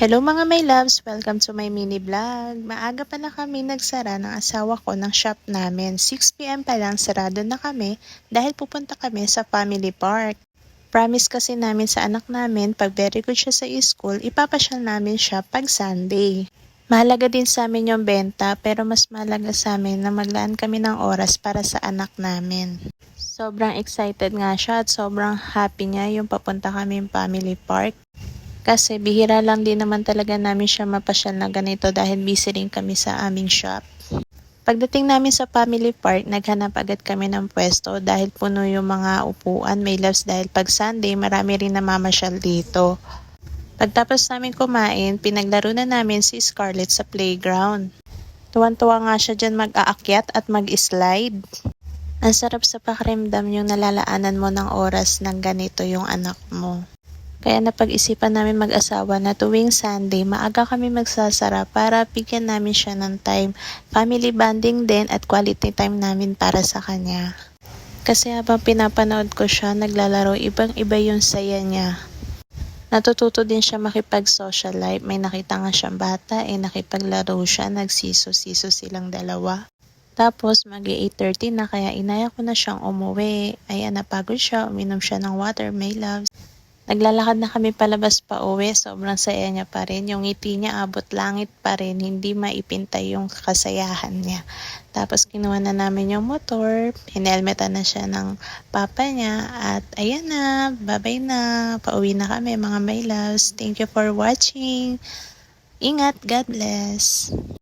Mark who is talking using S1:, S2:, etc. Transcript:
S1: Hello mga my loves! Welcome to my mini vlog. Maaga pa na kami nagsara ng asawa ko ng shop namin. 6 PM pa lang sarado na kami dahil pupunta kami sa family park. Promise kasi namin sa anak namin pag very good siya sa school, ipapasyal namin siya pag Sunday. Mahalaga din sa amin yung benta pero mas mahalaga sa amin na maglaan kami ng oras para sa anak namin. Sobrang excited nga siya at sobrang happy niya yung papunta kami family park. Kasi bihira lang din naman talaga namin siya mapasyal na ganito dahil busy rin kami sa aming shop. Pagdating namin sa family park, naghanap agad kami ng pwesto dahil puno yung mga upuan, may loves dahil pag Sunday marami rin namamasyal dito. Pagtapos namin kumain, pinaglaro na namin si Scarlett sa playground. Tuwan-tuwa nga siya dyan mag-aakyat at mag-slide. Ang sarap sa pakiramdam yung nalalaanan mo ng oras ng ganito yung anak mo. Kaya napag-isipan namin mag-asawa na tuwing Sunday, maaga kami magsasara para bigyan namin siya ng time. Family bonding din at quality time namin para sa kanya. Kasi habang pinapanood ko siya, naglalaro, ibang-iba yung saya niya. Natututo din siya makipag-social life. May nakita nga siyang bata, nakipaglaro siya, nagsiso-siso silang dalawa. Tapos mag-8:30 na kaya inaya ko na siyang umuwi. Ayan, napagod siya, uminom siya ng water, my loves. Naglalakad na kami palabas pa uwi, sobrang saya niya pa rin. Yung ngiti niya abot langit pa rin, hindi maipintay yung kasayahan niya. Tapos kinuha na namin yung motor, hinelmetan na siya ng papa niya at ayan na, bye-bye na. Pauwi na kami mga my loves. Thank you for watching. Ingat, God bless.